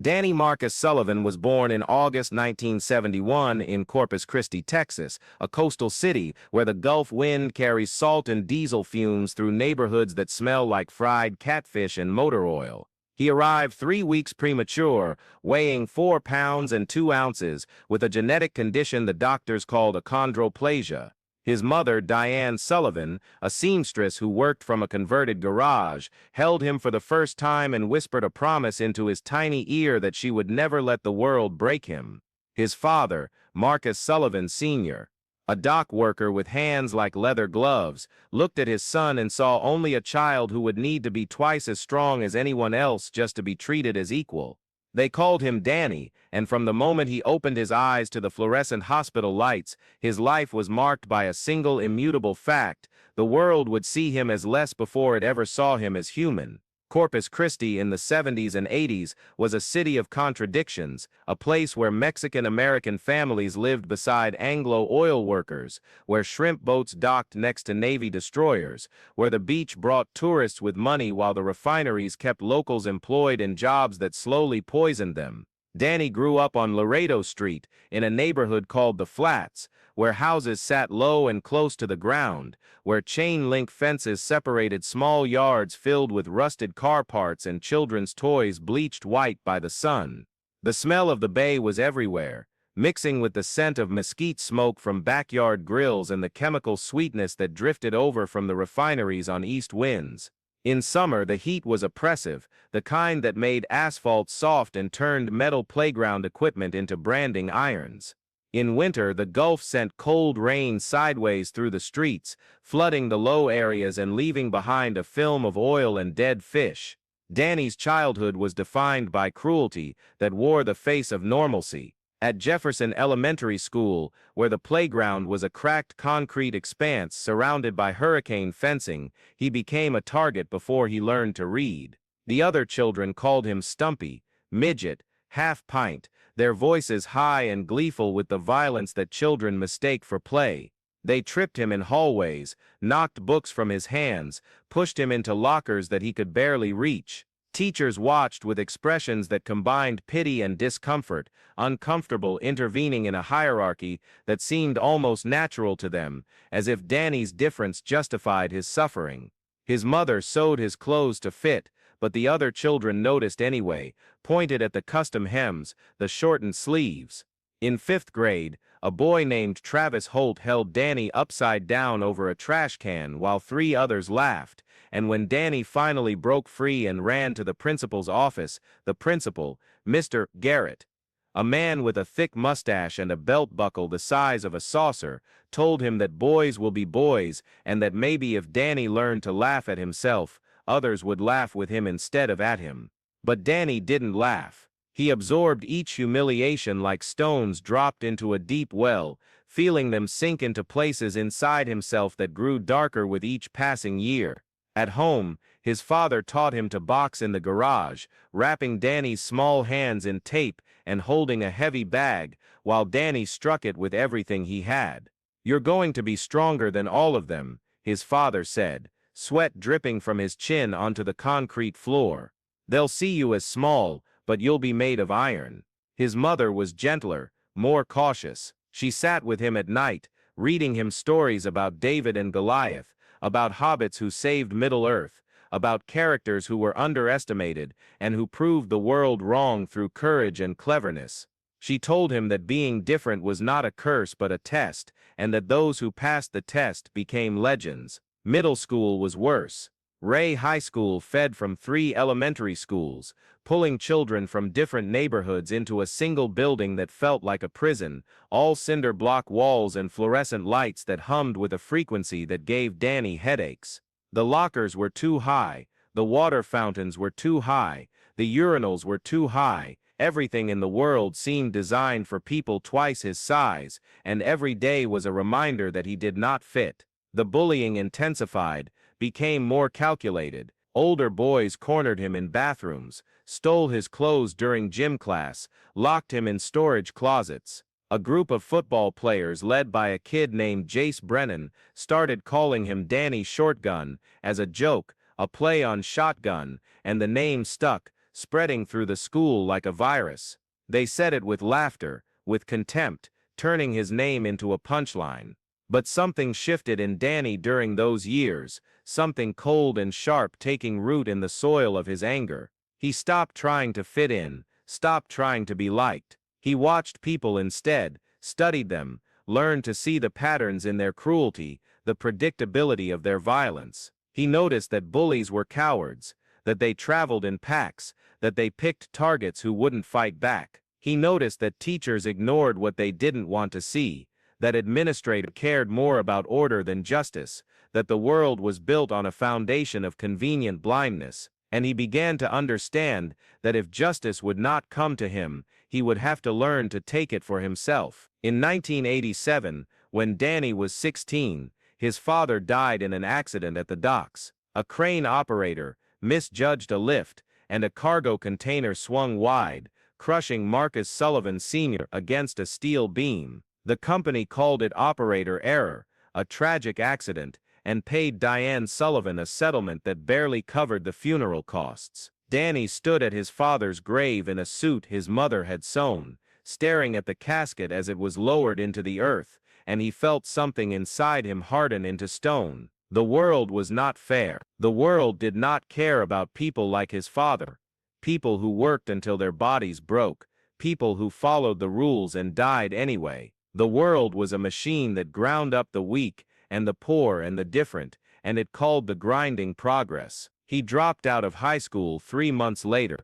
Danny Marcus Sullivan was born in August 1971 in Corpus Christi, Texas, a coastal city where the Gulf wind carries salt and diesel fumes through neighborhoods that smell like fried catfish and motor oil. He arrived 3 weeks premature, weighing 4 pounds and 2 ounces, with a genetic condition the doctors called achondroplasia. His mother, Diane Sullivan, a seamstress who worked from a converted garage, held him for the first time and whispered a promise into his tiny ear that she would never let the world break him. His father, Marcus Sullivan Sr., a dock worker with hands like leather gloves, looked at his son and saw only a child who would need to be twice as strong as anyone else just to be treated as equal. They called him Danny, and from the moment he opened his eyes to the fluorescent hospital lights, his life was marked by a single immutable fact: the world would see him as less before it ever saw him as human. Corpus Christi in the 70s and 80s was a city of contradictions, a place where Mexican-American families lived beside Anglo oil workers, where shrimp boats docked next to Navy destroyers, where the beach brought tourists with money while the refineries kept locals employed in jobs that slowly poisoned them. Danny grew up on Laredo Street, in a neighborhood called the Flats, where houses sat low and close to the ground, where chain-link fences separated small yards filled with rusted car parts and children's toys bleached white by the sun. The smell of the bay was everywhere, mixing with the scent of mesquite smoke from backyard grills and the chemical sweetness that drifted over from the refineries on east winds. In summer, the heat was oppressive, the kind that made asphalt soft and turned metal playground equipment into branding irons. In winter, the Gulf sent cold rain sideways through the streets, flooding the low areas and leaving behind a film of oil and dead fish. Danny's childhood was defined by cruelty that wore the face of normalcy. At Jefferson Elementary School, where the playground was a cracked concrete expanse surrounded by hurricane fencing, he became a target before he learned to read. The other children called him Stumpy, Midget, Half-Pint, their voices high and gleeful with the violence that children mistake for play. They tripped him in hallways, knocked books from his hands, pushed him into lockers that he could barely reach. Teachers watched with expressions that combined pity and discomfort, uncomfortable intervening in a hierarchy that seemed almost natural to them, as if Danny's difference justified his suffering. His mother sewed his clothes to fit, but the other children noticed anyway, pointed at the custom hems, the shortened sleeves. In 5th grade, a boy named Travis Holt held Danny upside down over a trash can while 3 others laughed, and when Danny finally broke free and ran to the principal's office, the principal, Mr. Garrett, a man with a thick mustache and a belt buckle the size of a saucer, told him that boys will be boys and that maybe if Danny learned to laugh at himself, others would laugh with him instead of at him. But Danny didn't laugh. He absorbed each humiliation like stones dropped into a deep well, feeling them sink into places inside himself that grew darker with each passing year. At home, his father taught him to box in the garage, wrapping Danny's small hands in tape and holding a heavy bag, while Danny struck it with everything he had. "You're going to be stronger than all of them," his father said, sweat dripping from his chin onto the concrete floor. "They'll see you as small, but you'll be made of iron." His mother was gentler, more cautious. She sat with him at night, reading him stories about David and Goliath, about hobbits who saved Middle-earth, about characters who were underestimated and who proved the world wrong through courage and cleverness. She told him that being different was not a curse but a test, and that those who passed the test became legends. Middle school was worse. Ray High School fed from 3 elementary schools, pulling children from different neighborhoods into a single building that felt like a prison, all cinder block walls and fluorescent lights that hummed with a frequency that gave Danny headaches. The lockers were too high, the water fountains were too high, the urinals were too high. Everything in the world seemed designed for people twice his size, and every day was a reminder that he did not fit. The bullying intensified, became more calculated. Older boys cornered him in bathrooms, stole his clothes during gym class, locked him in storage closets. A group of football players led by a kid named Jace Brennan started calling him Danny Shortgun as a joke, a play on shotgun, and the name stuck, spreading through the school like a virus. They said it with laughter, with contempt, turning his name into a punchline. But something shifted in Danny during those years, something cold and sharp taking root in the soil of his anger. He stopped trying to fit in, stopped trying to be liked. He watched people instead, studied them, learned to see the patterns in their cruelty, the predictability of their violence. He noticed that bullies were cowards, that they traveled in packs, that they picked targets who wouldn't fight back. He noticed that teachers ignored what they didn't want to see, that administrators cared more about order than justice, that the world was built on a foundation of convenient blindness, and he began to understand that if justice would not come to him, he would have to learn to take it for himself. In 1987, when Danny was 16, his father died in an accident at the docks. A crane operator misjudged a lift, and a cargo container swung wide, crushing Marcus Sullivan Sr. against a steel beam. The company called it operator error, a tragic accident, and paid Diane Sullivan a settlement that barely covered the funeral costs. Danny stood at his father's grave in a suit his mother had sewn, staring at the casket as it was lowered into the earth, and he felt something inside him harden into stone. The world was not fair. The world did not care about people like his father, people who worked until their bodies broke, people who followed the rules and died anyway. The world was a machine that ground up the weak and the poor and the different, and it called the grinding progress. He dropped out of high school 3 months later.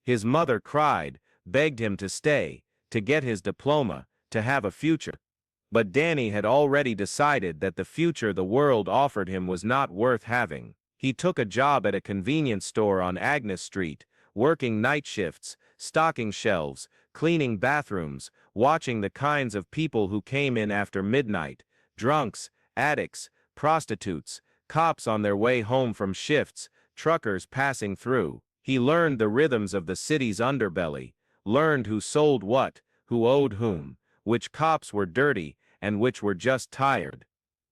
His mother cried, begged him to stay, to get his diploma, to have a future. But Danny had already decided that the future the world offered him was not worth having. He took a job at a convenience store on Agnes Street, working night shifts, stocking shelves, cleaning bathrooms, watching the kinds of people who came in after midnight, drunks, addicts, prostitutes, cops on their way home from shifts, truckers passing through. He learned the rhythms of the city's underbelly, learned who sold what, who owed whom, which cops were dirty, and which were just tired.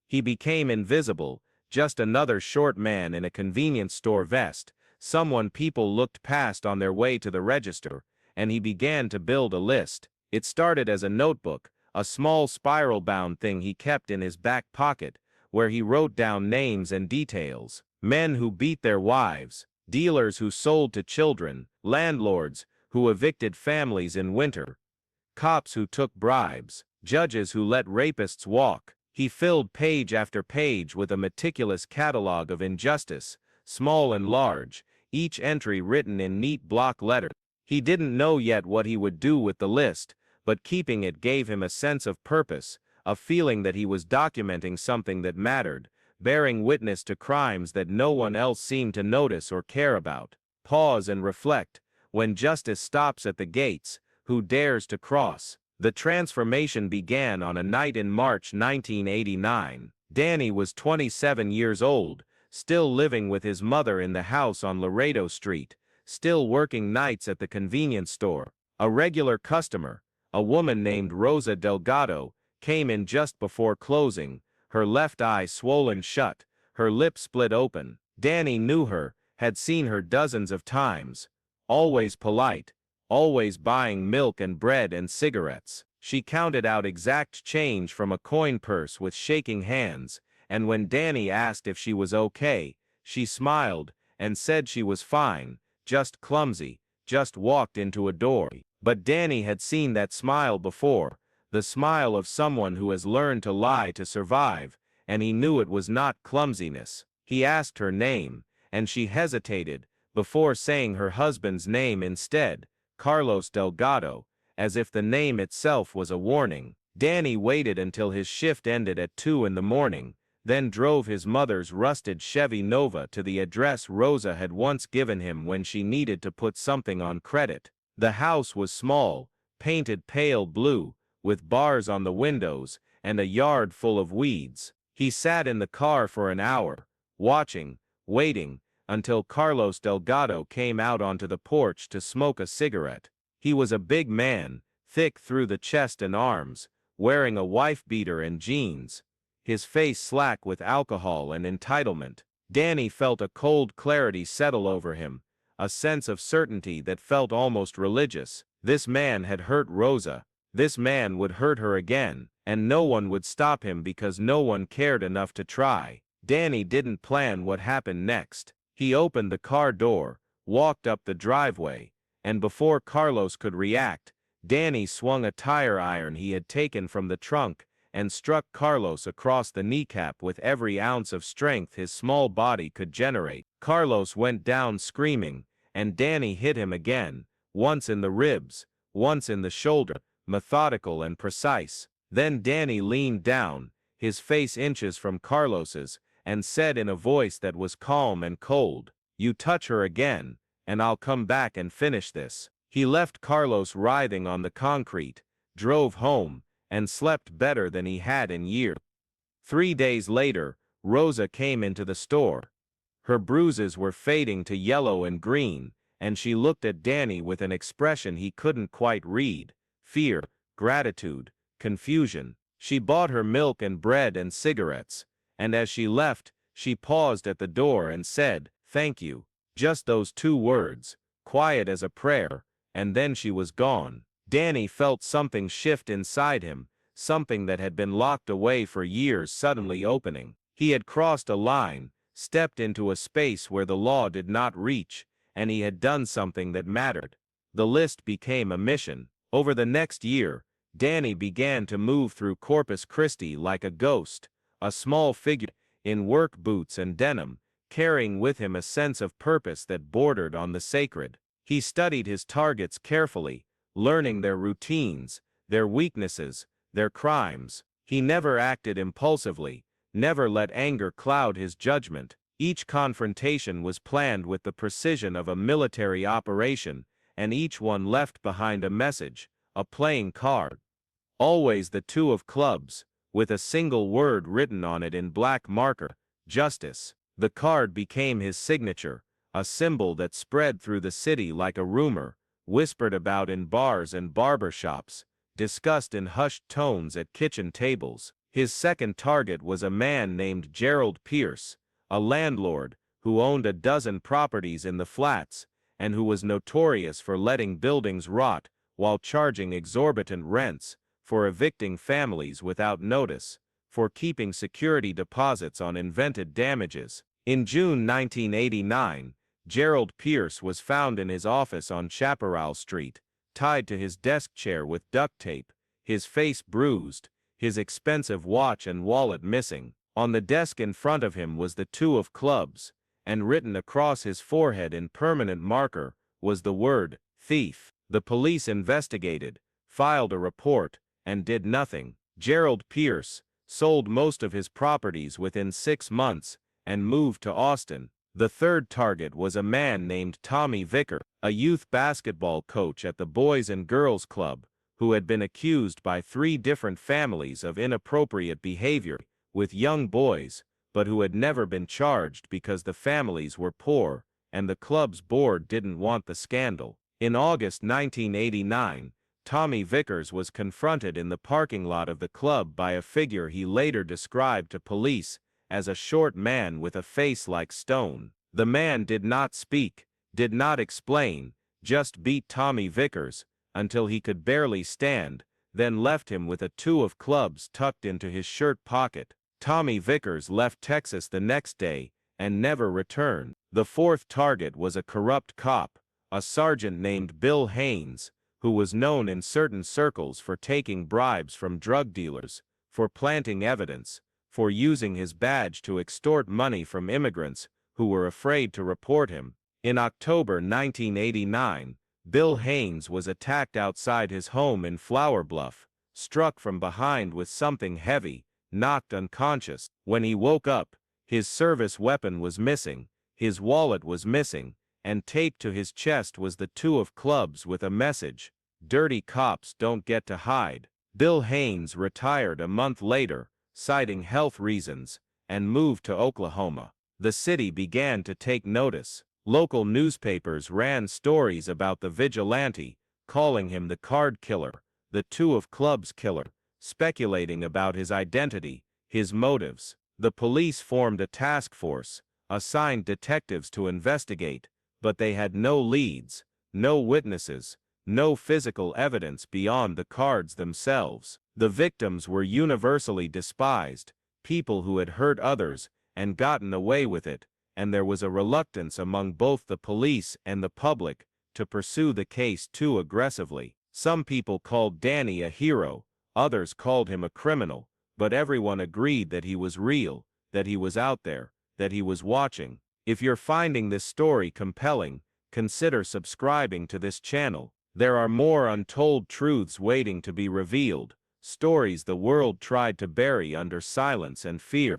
He became invisible, just another short man in a convenience store vest, someone people looked past on their way to the register, and he began to build a list. It started as a notebook, a small spiral-bound thing he kept in his back pocket, where he wrote down names and details. Men who beat their wives, dealers who sold to children, landlords who evicted families in winter, cops who took bribes, judges who let rapists walk. He filled page after page with a meticulous catalog of injustice, small and large, each entry written in neat block letters. He didn't know yet what he would do with the list, but keeping it gave him a sense of purpose, a feeling that he was documenting something that mattered, bearing witness to crimes that no one else seemed to notice or care about. Pause and reflect. When justice stops at the gates, who dares to cross? The transformation began on a night in March 1989. Danny was 27 years old, still living with his mother in the house on Laredo Street, still working nights at the convenience store. A regular customer, a woman named Rosa Delgado, came in just before closing, her left eye swollen shut, her lip split open. Danny knew her, had seen her dozens of times. Always polite, always buying milk and bread and cigarettes. She counted out exact change from a coin purse with shaking hands, and when Danny asked if she was okay, she smiled and said she was fine, just clumsy, just walked into a door. But Danny had seen that smile before, the smile of someone who has learned to lie to survive, and he knew it was not clumsiness. He asked her name, and she hesitated, before saying her husband's name instead, Carlos Delgado, as if the name itself was a warning. Danny waited until his shift ended at 2 in the morning, then drove his mother's rusted Chevy Nova to the address Rosa had once given him when she needed to put something on credit. The house was small, painted pale blue, with bars on the windows, and a yard full of weeds. He sat in the car for an hour, watching, waiting, until Carlos Delgado came out onto the porch to smoke a cigarette. He was a big man, thick through the chest and arms, wearing a wife-beater and jeans, his face slack with alcohol and entitlement. Danny felt a cold clarity settle over him, a sense of certainty that felt almost religious. This man had hurt Rosa. This man would hurt her again, and no one would stop him because no one cared enough to try. Danny didn't plan what happened next. He opened the car door, walked up the driveway, and before Carlos could react, Danny swung a tire iron he had taken from the trunk and struck Carlos across the kneecap with every ounce of strength his small body could generate. Carlos went down screaming, and Danny hit him again, once in the ribs, once in the shoulder, methodical and precise. Then Danny leaned down, his face inches from Carlos's, and said in a voice that was calm and cold, "You touch her again, and I'll come back and finish this." He left Carlos writhing on the concrete, drove home, and slept better than he had in years. 3 days later, Rosa came into the store. Her bruises were fading to yellow and green, and she looked at Danny with an expression he couldn't quite read: fear, gratitude, confusion. She bought her milk and bread and cigarettes, and as she left, she paused at the door and said, "Thank you." Just those 2 words, quiet as a prayer, and then she was gone. Danny felt something shift inside him, something that had been locked away for years suddenly opening. He had crossed a line, stepped into a space where the law did not reach, and he had done something that mattered. The list became a mission. Over the next year, Danny began to move through Corpus Christi like a ghost, a small figure in work boots and denim, carrying with him a sense of purpose that bordered on the sacred. He studied his targets carefully, learning their routines, their weaknesses, their crimes. He never acted impulsively, never let anger cloud his judgment. Each confrontation was planned with the precision of a military operation, and each one left behind a message, a playing card. Always the 2 of clubs, with a single word written on it in black marker: justice. The card became his signature, a symbol that spread through the city like a rumor, whispered about in bars and barber shops, discussed in hushed tones at kitchen tables. His second target was a man named Gerald Pierce, a landlord who owned a dozen properties in the flats, and who was notorious for letting buildings rot while charging exorbitant rents, for evicting families without notice, for keeping security deposits on invented damages. In June 1989, Gerald Pierce was found in his office on Chaparral Street, tied to his desk chair with duct tape, his face bruised, his expensive watch and wallet missing. On the desk in front of him was the 2 of clubs, and written across his forehead in permanent marker was the word, thief. The police investigated, filed a report, and did nothing. Gerald Pierce sold most of his properties within 6 months and moved to Austin. The third target was a man named Tommy Vicker, a youth basketball coach at the Boys and Girls Club, who had been accused by 3 different families of inappropriate behavior with young boys, but who had never been charged because the families were poor and the club's board didn't want the scandal. In August 1989, Tommy Vickers was confronted in the parking lot of the club by a figure he later described to police as a short man with a face like stone. The man did not speak, did not explain, just beat Tommy Vickers until he could barely stand, then left him with a 2 of clubs tucked into his shirt pocket. Tommy Vickers left Texas the next day and never returned. The fourth target was a corrupt cop, a sergeant named Bill Haynes, who was known in certain circles for taking bribes from drug dealers, for planting evidence, for using his badge to extort money from immigrants who were afraid to report him. In October 1989, Bill Haynes was attacked outside his home in Flower Bluff, struck from behind with something heavy, knocked unconscious. When he woke up, his service weapon was missing, his wallet was missing, and taped to his chest was the 2 of clubs with a message: "Dirty cops don't get to hide." Bill Haynes retired a month later, citing health reasons, and moved to Oklahoma. The city began to take notice. Local newspapers ran stories about the vigilante, calling him the card killer, the 2 of clubs killer, speculating about his identity, his motives. The police formed a task force, assigned detectives to investigate, but they had no leads, no witnesses, no physical evidence beyond the cards themselves. The victims were universally despised, people who had hurt others and gotten away with it, and there was a reluctance among both the police and the public to pursue the case too aggressively. Some people called Danny a hero, others called him a criminal, but everyone agreed that he was real, that he was out there, that he was watching. If you're finding this story compelling, consider subscribing to this channel. There are more untold truths waiting to be revealed, stories the world tried to bury under silence and fear.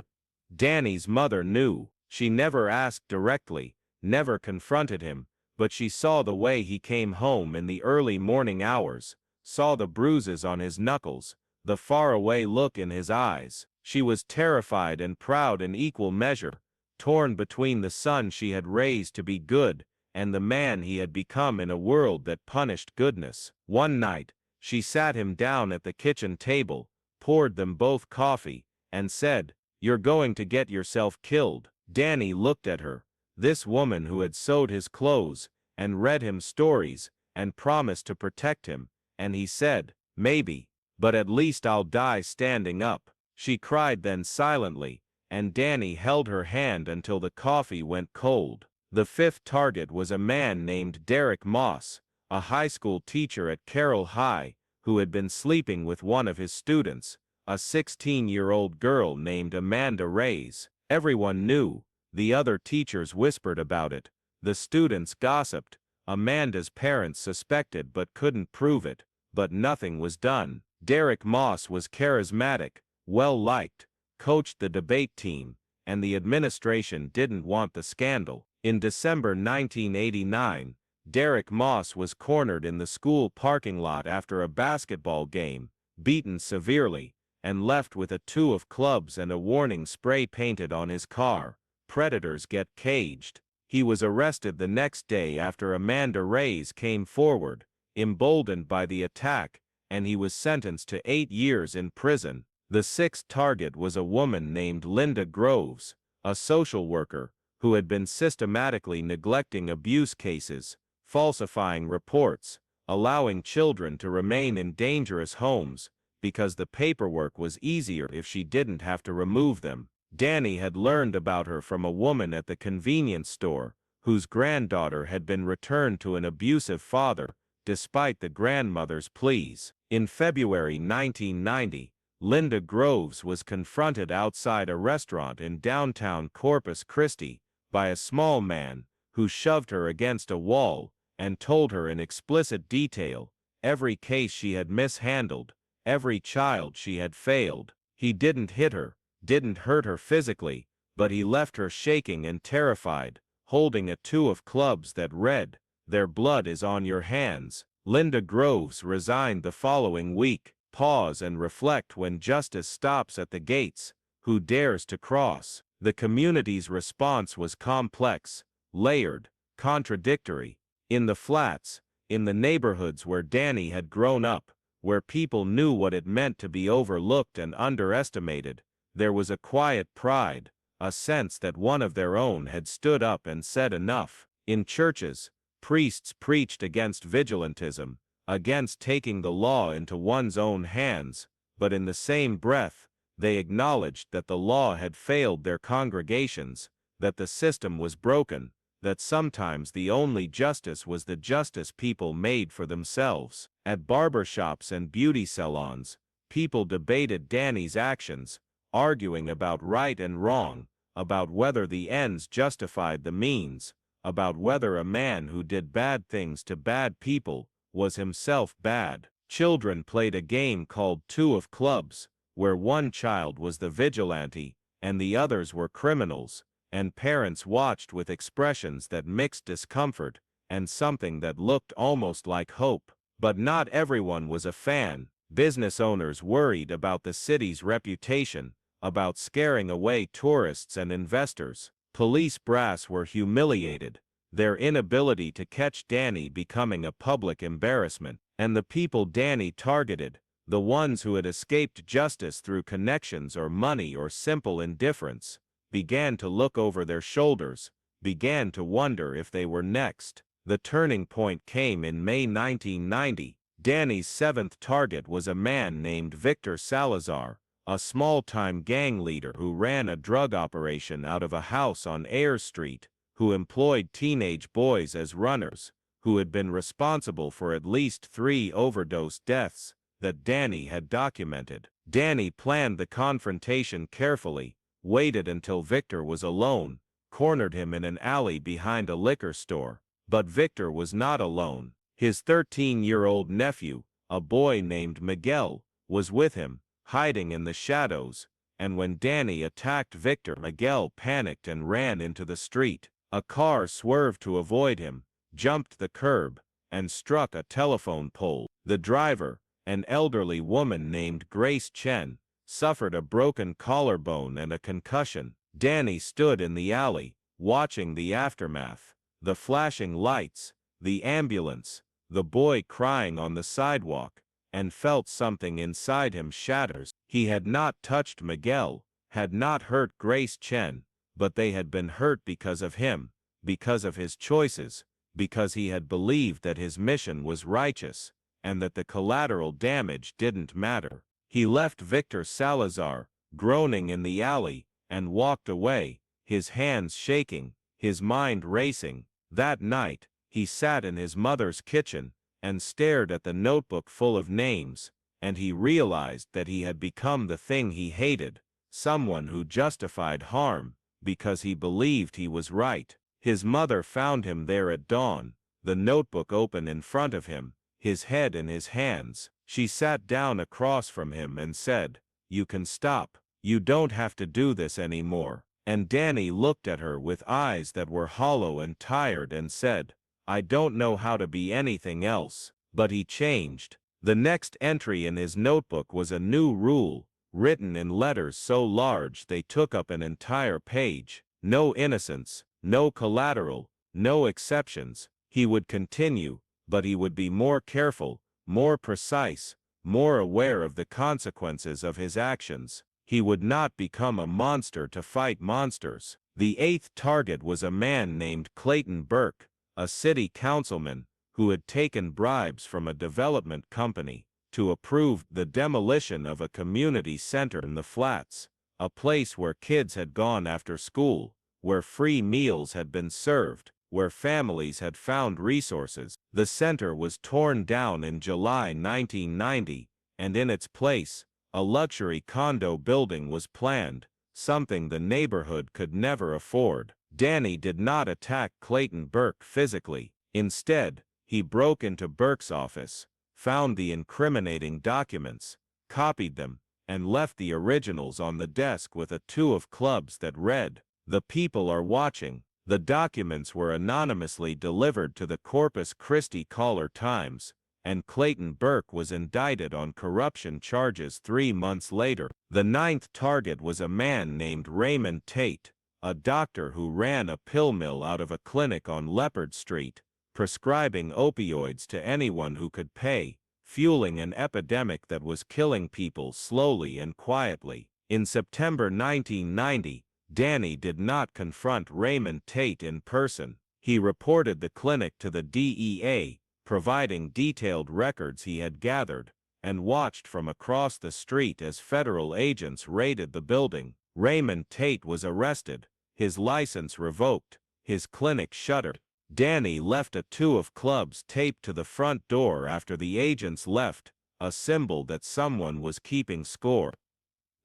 Danny's mother knew. She never asked directly, never confronted him, but she saw the way he came home in the early morning hours, saw the bruises on his knuckles, the faraway look in his eyes. She was terrified and proud in equal measure, torn between the son she had raised to be good and the man he had become in a world that punished goodness. One night, she sat him down at the kitchen table, poured them both coffee, and said, "You're going to get yourself killed." Danny looked at her, this woman who had sewed his clothes, and read him stories, and promised to protect him, and he said, "Maybe, but at least I'll die standing up." She cried then silently, and Danny held her hand until the coffee went cold. The fifth target was a man named Derek Moss, a high school teacher at Carroll High, who had been sleeping with one of his students, a 16-year-old girl named Amanda Reyes. Everyone knew, the other teachers whispered about it, the students gossiped, Amanda's parents suspected but couldn't prove it, but nothing was done. Derek Moss was charismatic, well-liked, coached the debate team, and the administration didn't want the scandal. In December 1989, Derek Moss was cornered in the school parking lot after a basketball game, beaten severely, and left with a 2 of clubs and a warning spray painted on his car, "Predators get caged." He was arrested the next day after Amanda Reyes came forward, emboldened by the attack, and he was sentenced to 8 years in prison. The sixth target was a woman named Linda Groves, a social worker, who had been systematically neglecting abuse cases, falsifying reports, allowing children to remain in dangerous homes, because the paperwork was easier if she didn't have to remove them. Danny had learned about her from a woman at the convenience store, whose granddaughter had been returned to an abusive father, despite the grandmother's pleas. In February 1990, Linda Groves was confronted outside a restaurant in downtown Corpus Christi by a small man who shoved her against a wall and told her in explicit detail every case she had mishandled, every child she had failed. He didn't hit her, didn't hurt her physically, but he left her shaking and terrified, holding a 2 of clubs that read, "Their blood is on your hands." Linda Groves resigned the following week. Pause and reflect when justice stops at the gates. Who dares to cross? The community's response was complex, layered, contradictory. In the flats, in the neighborhoods where Danny had grown up, where people knew what it meant to be overlooked and underestimated, there was a quiet pride, a sense that one of their own had stood up and said enough. In churches, priests preached against vigilantism, against taking the law into one's own hands, but in the same breath, they acknowledged that the law had failed their congregations, that the system was broken, that sometimes the only justice was the justice people made for themselves. At barbershops and beauty salons, people debated Danny's actions, arguing about right and wrong, about whether the ends justified the means, about whether a man who did bad things to bad people was himself bad. Children played a game called 2 of clubs, where one child was the vigilante, and the others were criminals, and parents watched with expressions that mixed discomfort and something that looked almost like hope. But not everyone was a fan. Business owners worried about the city's reputation, about scaring away tourists and investors. Police brass were humiliated, their inability to catch Danny becoming a public embarrassment. And the people Danny targeted, the ones who had escaped justice through connections or money or simple indifference, began to look over their shoulders, began to wonder if they were next. The turning point came in May 1990. Danny's seventh target was a man named Victor Salazar, a small-time gang leader who ran a drug operation out of a house on Ayers Street, who employed teenage boys as runners, who had been responsible for at least 3 overdose deaths that Danny had documented. Danny planned the confrontation carefully, waited until Victor was alone, cornered him in an alley behind a liquor store. But Victor was not alone. His 13-year-old nephew, a boy named Miguel, was with him, hiding in the shadows, and when Danny attacked Victor, Miguel panicked and ran into the street. A car swerved to avoid him, jumped the curb, and struck a telephone pole. The driver, an elderly woman named Grace Chen, suffered a broken collarbone and a concussion. Danny stood in the alley, watching the aftermath. The flashing lights, the ambulance, the boy crying on the sidewalk, and felt something inside him shatters. He had not touched Miguel, had not hurt Grace Chen, but they had been hurt because of him, because of his choices, because he had believed that his mission was righteous, and that the collateral damage didn't matter. He left Victor Salazar, groaning in the alley, and walked away, his hands shaking, his mind racing. That night, he sat in his mother's kitchen and stared at the notebook full of names, and he realized that he had become the thing he hated, someone who justified harm because he believed he was right. His mother found him there at dawn, the notebook open in front of him, his head in his hands. She sat down across from him and said, "You can stop. You don't have to do this anymore." And Danny looked at her with eyes that were hollow and tired and said, "I don't know how to be anything else." But he changed. The next entry in his notebook was a new rule, written in letters so large they took up an entire page. No innocence, no collateral, no exceptions. He would continue, but he would be more careful, more precise, more aware of the consequences of his actions. He would not become a monster to fight monsters. The eighth target was a man named Clayton Burke, a city councilman, who had taken bribes from a development company to approve the demolition of a community center in the Flats, a place where kids had gone after school, where free meals had been served, where families had found resources. The center was torn down in July 1990, and in its place, a luxury condo building was planned, something the neighborhood could never afford. Danny did not attack Clayton Burke physically. Instead, he broke into Burke's office, found the incriminating documents, copied them, and left the originals on the desk with a 2 of clubs that read, "The people are watching." The documents were anonymously delivered to the Corpus Christi Caller-Times, and Clayton Burke was indicted on corruption charges 3 months later. The ninth target was a man named Raymond Tate, a doctor who ran a pill mill out of a clinic on Leopard Street, prescribing opioids to anyone who could pay, fueling an epidemic that was killing people slowly and quietly. In September 1990, Danny did not confront Raymond Tate in person. He reported the clinic to the DEA, providing detailed records he had gathered, and watched from across the street as federal agents raided the building. Raymond Tate was arrested, his license revoked, his clinic shuttered. Danny left a 2 of clubs taped to the front door after the agents left, a symbol that someone was keeping score.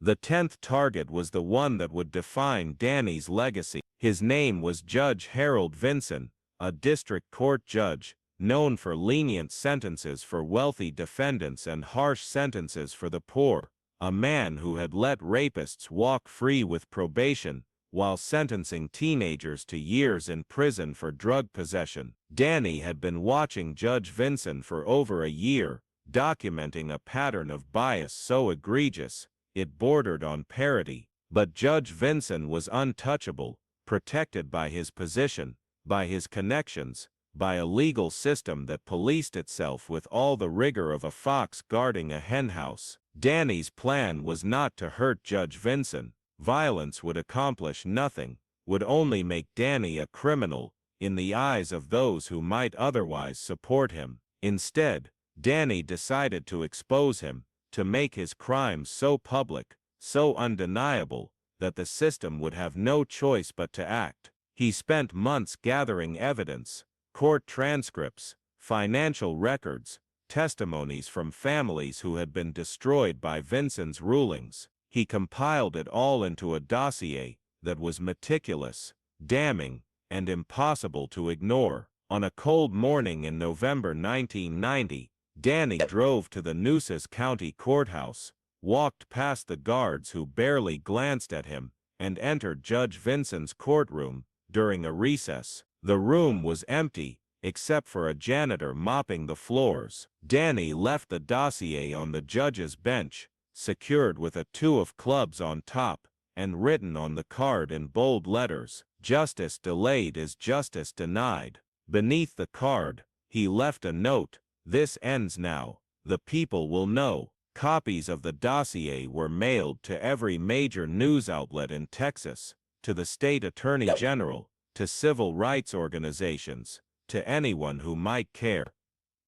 The 10th target was the one that would define Danny's legacy. His name was Judge Harold Vinson, a district court judge, known for lenient sentences for wealthy defendants and harsh sentences for the poor, a man who had let rapists walk free with probation, while sentencing teenagers to years in prison for drug possession. Danny had been watching Judge Vinson for over a year, documenting a pattern of bias so egregious, it bordered on parody. But Judge Vinson was untouchable, protected by his position, by his connections, by a legal system that policed itself with all the rigor of a fox guarding a henhouse. Danny's plan was not to hurt Judge Vinson. Violence would accomplish nothing. would only make Danny a criminal in the eyes of those who might otherwise support him. Instead, Danny decided to expose him, to make his crimes so public, so undeniable, that the system would have no choice but to act. He spent months gathering evidence, court transcripts, financial records, testimonies from families who had been destroyed by Vincent's rulings. He compiled it all into a dossier that was meticulous, damning, and impossible to ignore. On a cold morning in November 1990, Danny drove to the Nueces County Courthouse, walked past the guards who barely glanced at him, and entered Judge Vincent's courtroom. During a recess, the room was empty, except for a janitor mopping the floors. Danny left the dossier on the judge's bench, secured with a two of clubs on top, and written on the card in bold letters, "Justice delayed is justice denied." Beneath the card, he left a note, "This ends now. The people will know." Copies of the dossier were mailed to every major news outlet in Texas, to the state attorney general, to civil rights organizations, to anyone who might care.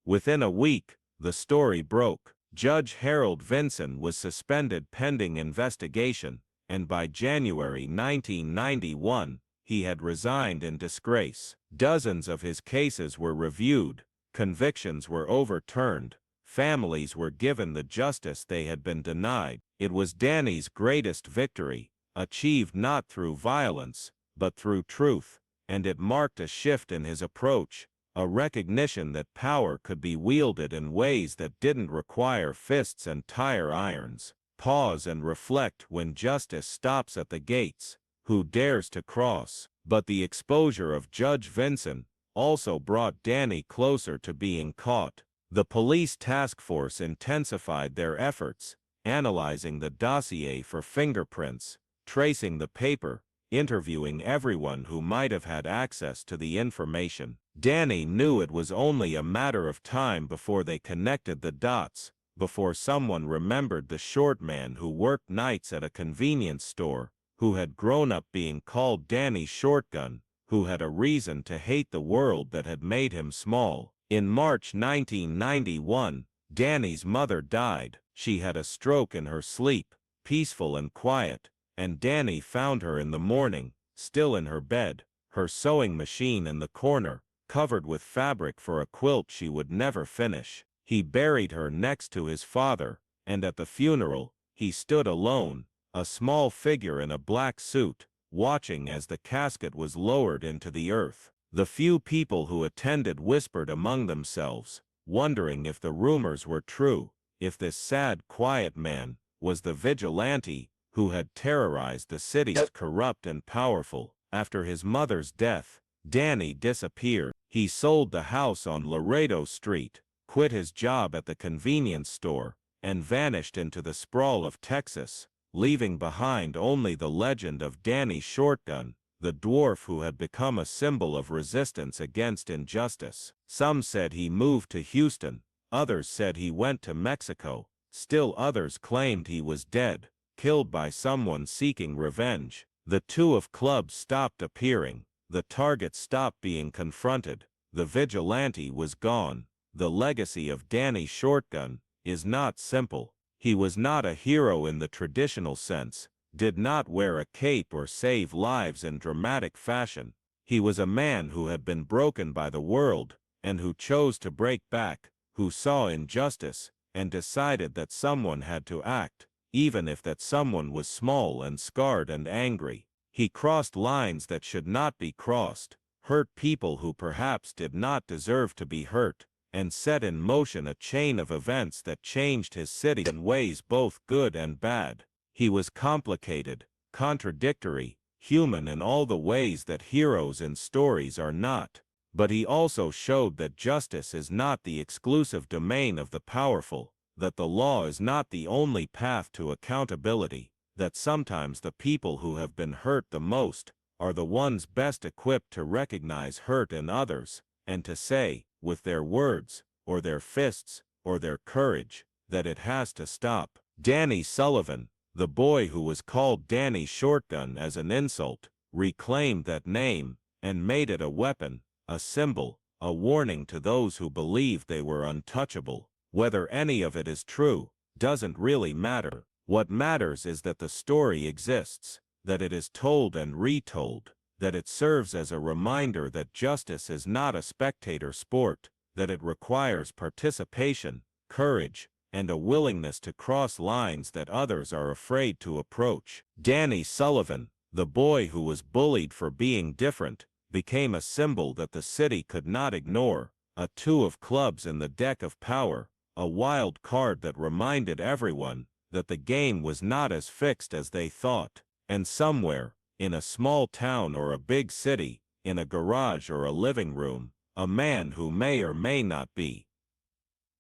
Within a week, the story broke. Judge Harold Vinson was suspended pending investigation, and by January 1991, he had resigned in disgrace. Dozens of his cases were reviewed, convictions were overturned, families were given the justice they had been denied. It was Danny's greatest victory, achieved not through violence, but through truth, and it marked a shift in his approach, a recognition that power could be wielded in ways that didn't require fists and tire irons. Pause and reflect when justice stops at the gates. Who dares to cross? But the exposure of Judge Vinson also brought Danny closer to being caught. The police task force intensified their efforts, analyzing the dossier for fingerprints, tracing the paper, interviewing everyone who might have had access to the information. Danny knew it was only a matter of time before they connected the dots, before someone remembered the short man who worked nights at a convenience store, who had grown up being called Danny Shortgun, who had a reason to hate the world that had made him small. In March 1991, Danny's mother died. She had a stroke in her sleep, peaceful and quiet, and Danny found her in the morning, still in her bed, her sewing machine in the corner, covered with fabric for a quilt she would never finish. He buried her next to his father, and at the funeral, he stood alone, a small figure in a black suit, watching as the casket was lowered into the earth. The few people who attended whispered among themselves, wondering if the rumors were true, if this sad, quiet man was the vigilante who had terrorized the city's corrupt and powerful. After his mother's death, Danny disappeared. He sold the house on Laredo Street, quit his job at the convenience store, and vanished into the sprawl of Texas, leaving behind only the legend of Danny Shortgun, the dwarf who had become a symbol of resistance against injustice. Some said he moved to Houston, others said he went to Mexico, still others claimed he was dead, killed by someone seeking revenge. The two of clubs stopped appearing, the target stopped being confronted, the vigilante was gone. The legacy of Danny Shortgun is not simple. He was not a hero in the traditional sense, did not wear a cape or save lives in dramatic fashion. He was a man who had been broken by the world, and who chose to break back, who saw injustice, and decided that someone had to act, even if that someone was small and scarred and angry. He crossed lines that should not be crossed, hurt people who perhaps did not deserve to be hurt, and set in motion a chain of events that changed his city in ways both good and bad. He was complicated, contradictory, human in all the ways that heroes in stories are not. But he also showed that justice is not the exclusive domain of the powerful, that the law is not the only path to accountability, that sometimes the people who have been hurt the most are the ones best equipped to recognize hurt in others, and to say, with their words, or their fists, or their courage, that it has to stop. Danny Sullivan, the boy who was called Danny Shortgun as an insult, reclaimed that name, and made it a weapon, a symbol, a warning to those who believed they were untouchable. Whether any of it is true doesn't really matter. What matters is that the story exists, that it is told and retold, that it serves as a reminder that justice is not a spectator sport, that it requires participation, courage, and a willingness to cross lines that others are afraid to approach. Danny Sullivan, the boy who was bullied for being different, became a symbol that the city could not ignore, a two of clubs in the deck of power, a wild card that reminded everyone that the game was not as fixed as they thought. And somewhere, in a small town or a big city, in a garage or a living room, a man who may or may not be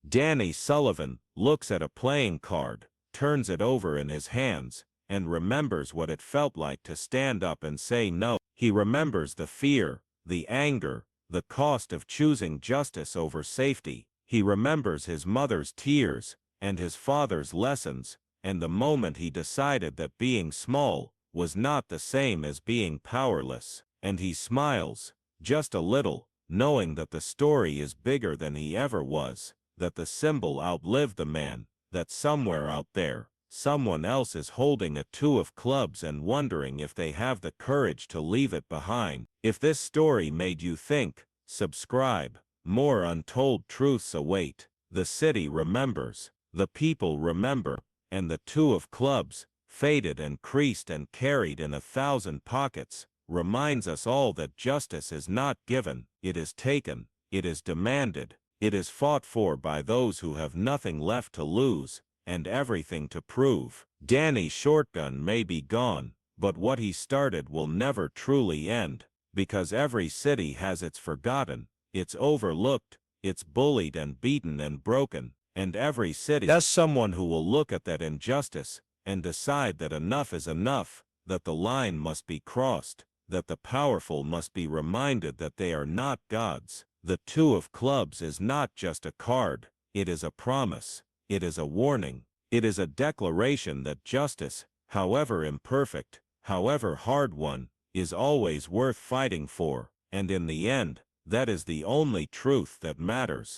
Danny Sullivan looks at a playing card, turns it over in his hands, and remembers what it felt like to stand up and say no. He remembers the fear, the anger, the cost of choosing justice over safety. He remembers his mother's tears, and his father's lessons, and the moment he decided that being small was not the same as being powerless. And he smiles, just a little, knowing that the story is bigger than he ever was, that the symbol outlived the man, that somewhere out there, someone else is holding a two of clubs and wondering if they have the courage to leave it behind. If this story made you think, subscribe. More untold truths await. The city remembers, the people remember, and the two of clubs, faded and creased and carried in 1,000 pockets, reminds us all that justice is not given, it is taken, it is demanded, it is fought for by those who have nothing left to lose, and everything to prove. Danny Shortgun may be gone, but what he started will never truly end, because every city has its forgotten, it's overlooked, it's bullied and beaten and broken, and every city has someone who will look at that injustice and decide that enough is enough, that the line must be crossed, that the powerful must be reminded that they are not gods. The two of clubs is not just a card, it is a promise, it is a warning, it is a declaration that justice, however imperfect, however hard won, is always worth fighting for, and in the end, that is the only truth that matters.